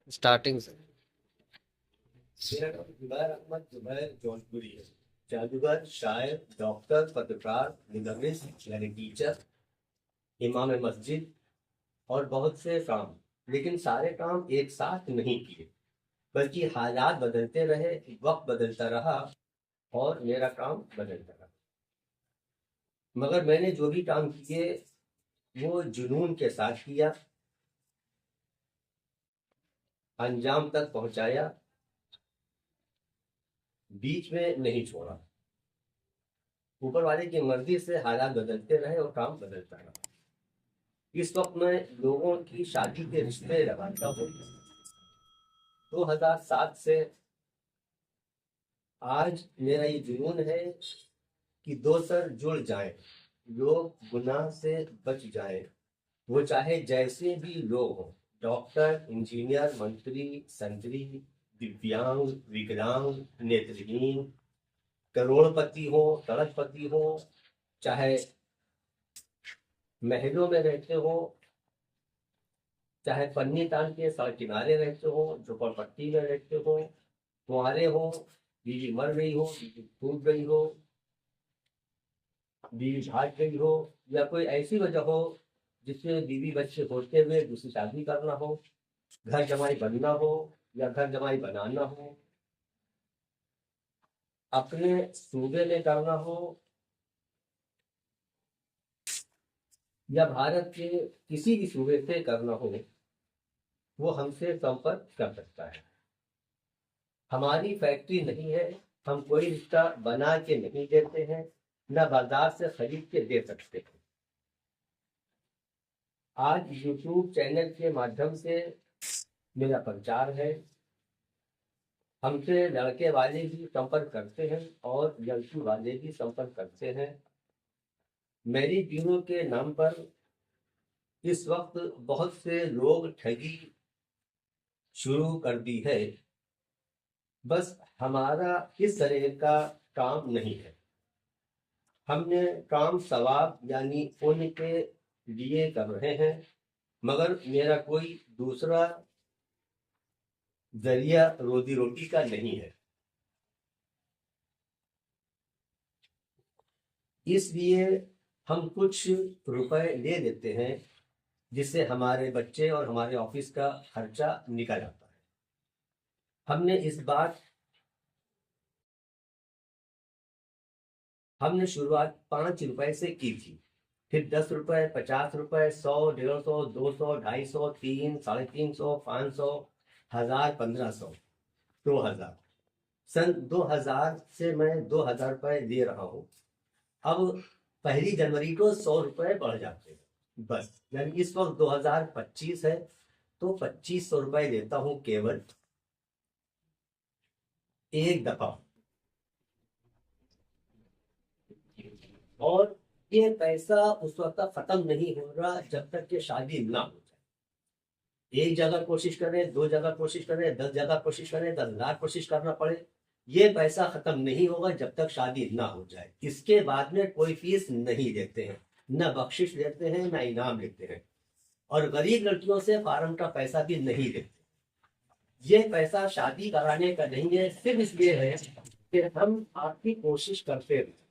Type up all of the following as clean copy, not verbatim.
Starting से। मेरा नाम जुबैर अहमद जुबैर जौनपुरी है। जादूगर, शायर, डॉक्टर, पत्रकार, निगमित यानी टीचर, इमाम मस्जिद और बहुत से काम। लेकिन सारे काम एक साथ नहीं किए, बल्कि हालात बदलते रहे, वक्त बदलता रहा और मेरा काम बदलता रहा। मगर मैंने जो भी काम किए वो जुनून के साथ किया, अंजाम तक पहुंचाया, बीच में नहीं छोड़ा। ऊपर वाले की मर्जी से हालात बदलते रहे और काम बदलता रहा। इस वक्त मैं लोगों की शादी के रिश्ते लगाता हूँ। 2007 से आज मेरा ये जुनून है कि दो सर जुड़ जाएं, लोग गुनाह से बच जाएं, वो चाहे जैसे भी लोग हों, डॉक्टर, इंजीनियर, मंत्री, संतरी, दिव्यांग, विकलांग, नेत्रहीन, करोड़पति हो, सड़कपति हो, चाहे महलों में रहते हो, चाहे पन्नी तान के सड़क किनारे रहते हो, झोपड़पट्टी में रहते हो, कुंवारे हो, बीवी मर गई हो, बीवी टूट गई हो, बीवी भाग गई हो, या कोई ऐसी वजह हो जिसमें बीवी बच्चे होते हुए दूसरी शादी करना हो, घर जमाई बनना हो या घर जमाई बनाना हो, अपने सूबे में करना हो या भारत के किसी भी सूबे से करना हो, वो हमसे संपर्क कर सकता है। हमारी फैक्ट्री नहीं है, हम कोई रिश्ता बना के नहीं देते हैं, न बाजार से खरीद के दे सकते हैं। आज यूट्यूब चैनल के माध्यम से मेरा प्रचार है। हमसे लड़के वाले भी संपर्क करते हैं और लड़की वाले भी संपर्क करते हैं। मेरी टीमों के नाम पर इस वक्त बहुत से लोग ठगी शुरू कर दी है। बस हमारा इस तरह का काम नहीं है। हमने काम सवाब यानी पुण्य के लिए कर रहे हैं, मगर मेरा कोई दूसरा जरिया रोजी रोटी का नहीं है। इसलिए हम कुछ रुपए ले लेते हैं, जिससे हमारे बच्चे और हमारे ऑफिस का खर्चा निकल आता है। हमने शुरुआत 5 रुपए से की थी, फिर 10 रुपए, 50 रुपए, 100, 150, 200, 250, 300, 350, 500, 1000, 1500, 2000। सन 2000 से मैं 2000 रुपए दे रहा हूँ। अब 1 जनवरी को 100 रुपए बढ़ जाते हैं, बस। यानी इस वक्त 2025 है, तो 2500 रुपए देता हूँ केवल एक दफा। और ये पैसा उस वक्त तक खत्म नहीं हो रहा जब तक कि शादी ना हो जाए। एक जगह कोशिश करें, दो जगह कोशिश करें, 10 जगह कोशिश करें, 10 लाख कोशिश करना पड़े, ये पैसा खत्म नहीं होगा जब तक शादी ना हो जाए। इसके बाद में कोई फीस नहीं देते हैं, न बख्शिश देते हैं, न इनाम देते हैं, और गरीब लड़कियों से फार्म का पैसा भी नहीं देते। ये पैसा शादी कराने का नहीं है, सिर्फ इसलिए है कि हम आपकी कोशिश करते हैं।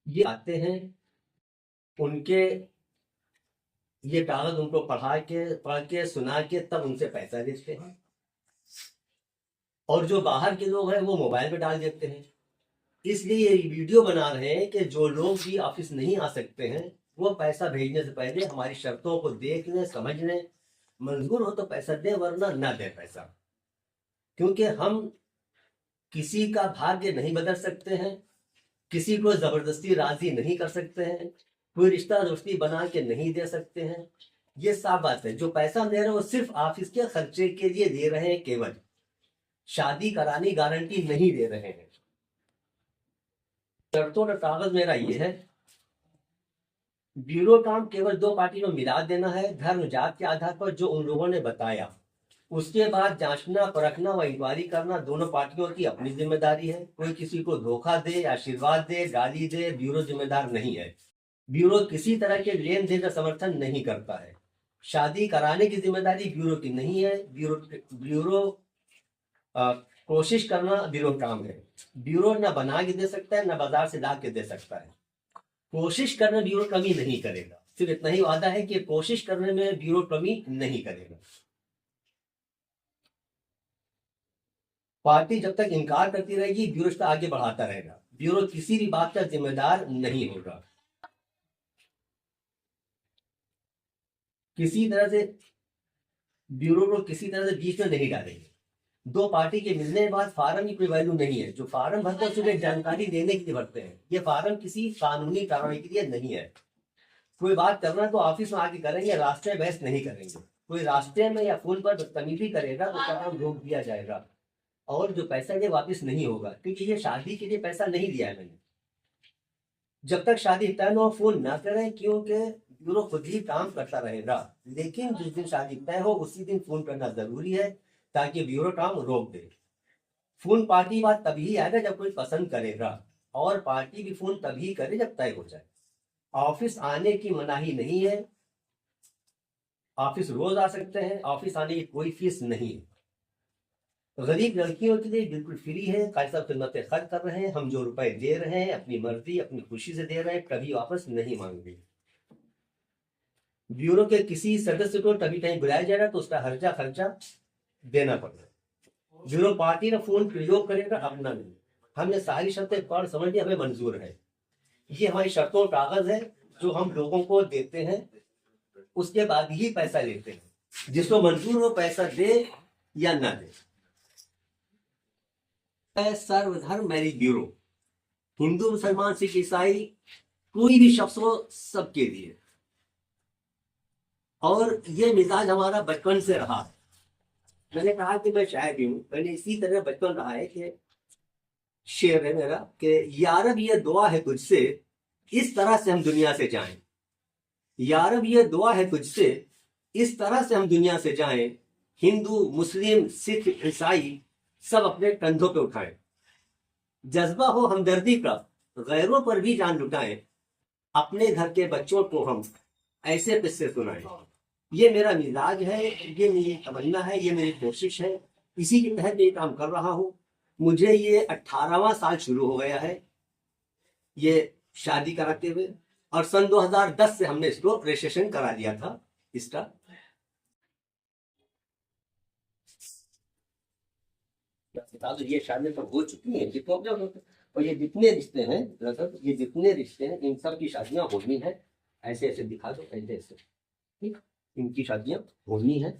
ये आते हैं, उनके ये कागज उनको पढ़ के सुना के तब उनसे पैसा लेते हैं। और जो बाहर के लोग हैं वो मोबाइल पे डाल देते हैं। इसलिए ये वीडियो बना रहे हैं कि जो लोग भी ऑफिस नहीं आ सकते हैं, वो पैसा भेजने से पहले हमारी शर्तों को देख लें, समझ लें, मंजूर हो तो पैसा दे, वरना ना दे पैसा। क्योंकि हम किसी का भाग्य नहीं बदल सकते हैं, किसी को जबरदस्ती राजी नहीं कर सकते हैं, कोई रिश्ता दोस्ती बना के नहीं दे सकते हैं। ये साफ बात है। जो पैसा दे रहे हैं वो सिर्फ ऑफिस के खर्चे के लिए दे रहे हैं, केवल शादी कराने गारंटी नहीं दे रहे हैं। शर्तों का कागज मेरा ये है। ब्यूरो काम केवल दो पार्टी को मिला देना है, धर्म जात के आधार पर, जो उन लोगों ने बताया। उसके बाद जांचना, परखना व इंक्वायरी करना दोनों पार्टियों की अपनी जिम्मेदारी है। कोई किसी को धोखा दे, आशीर्वाद दे, गाली दे, ब्यूरो जिम्मेदार नहीं है। ब्यूरो किसी तरह के लेन देन का समर्थन नहीं करता है। शादी कराने की जिम्मेदारी ब्यूरो की नहीं है। ब्यूरो कोशिश करना ब्यूरो काम है। ब्यूरो ना बना के दे सकता है, ना बाजार से ला के दे सकता है। कोशिश करने ब्यूरो कमी नहीं करेगा। सिर्फ इतना ही वादा है कि कोशिश करने में ब्यूरो कमी नहीं करेगा। पार्टी जब तक इनकार करती रहेगी, ब्यूरो इसका आगे बढ़ाता रहेगा। ब्यूरो किसी भी बात का जिम्मेदार नहीं होगा। किसी तरह से ब्यूरो को किसी तरह से बीच में नहीं डालेंगे। दो पार्टी के मिलने के बाद फार्म की कोई वैल्यू नहीं है। जो फार्म भरते हैं सिर्फ जानकारी देने के लिए भरते हैं। ये फार्म किसी कानूनी कार्रवाई के लिए नहीं है। कोई बात करना तो ऑफिस में आके करेंगे, रास्ते में बहस नहीं करेंगे। कोई रास्ते में या फोन पर बदतमीजी करेगा तो उसका काम रोक दिया जाएगा और जो पैसा ये वापस नहीं होगा, क्योंकि ये शादी के लिए पैसा नहीं दिया है मैंने। जब तक शादी तय न हो फोन ना करें, क्योंकि ब्यूरो खुद ही काम करता रहेगा। लेकिन जिस दिन शादी तय हो उसी दिन फोन करना जरूरी है ताकि ब्यूरो काम रोक दे। फोन पार्टी बात तभी आएगा जब कोई पसंद करेगा, और पार्टी भी फोन तभी करे जब तय हो जाए। ऑफिस आने की मनाही नहीं है। ऑफिस रोज आ सकते हैं। ऑफिस आने की कोई फीस नहीं है। गरीब लड़कियों के लिए बिल्कुल फ्री है। काजी साहब खिदमतें खर्च कर रहे हैं। हम जो रुपए दे रहे हैं अपनी मर्जी अपनी खुशी से दे रहे हैं, कभी वापस नहीं मांगेंगे। ब्यूरो के किसी सदस्य को कभी कहीं बुलाया जाएगा तो उसका हर्जा खर्चा देना पड़ेगा। ब्यूरो पार्टी का फोन प्रयोग करेगा, अपना नहीं। हमने सारी शर्तें पढ़ समझ ली, हमें मंजूर है। ये हमारी शर्तों का कागज है जो हम लोगों को देते हैं, उसके बाद ही पैसा लेते हैं। जिसको मंजूर हो पैसा दे या ना दे। सर्वधर्म मैरिज ब्यूरो, हिंदू मुसलमान सिख ईसाई कोई भी शख्स हो, सबके लिए। और ये मिजाज हमारा बचपन से रहा है। मैंने कहा कि मैं शायर भी हूं। मैंने इसी तरह बचपन रहा है कि शेर है मेरा कि यारब ये दुआ है तुझसे इस तरह से हम दुनिया से जाएं। यारब ये दुआ है तुझसे इस तरह से हम दुनिया से जाएं। हिंदू मुस्लिम सिख ईसाई सब अपने कंधों पे उठाएं। जज्बा हो हमदर्दी का, गैरों पर भी जान लुटाएं। अपने घर के बच्चों को हम ऐसे किस्से सुनाएं। ये मेरा मिजाज है, ये मेरी तमन्ना है, ये मेरी कोशिश है। इसी के तहत ये काम कर रहा हूं। मुझे ये 18वां साल शुरू हो गया है ये शादी कराते हुए, और सन 2010 से हमने इसको रजिस्ट्रेशन करा लिया था इसका। ये शादी तो हो चुकी है और ये जितने रिश्ते हैं ये जितने रिश्ते हैं इन सब की शादियां होनी है। ऐसे ऐसे दिखा दो, ऐसे ऐसे, ठीक, इनकी शादियां होनी है।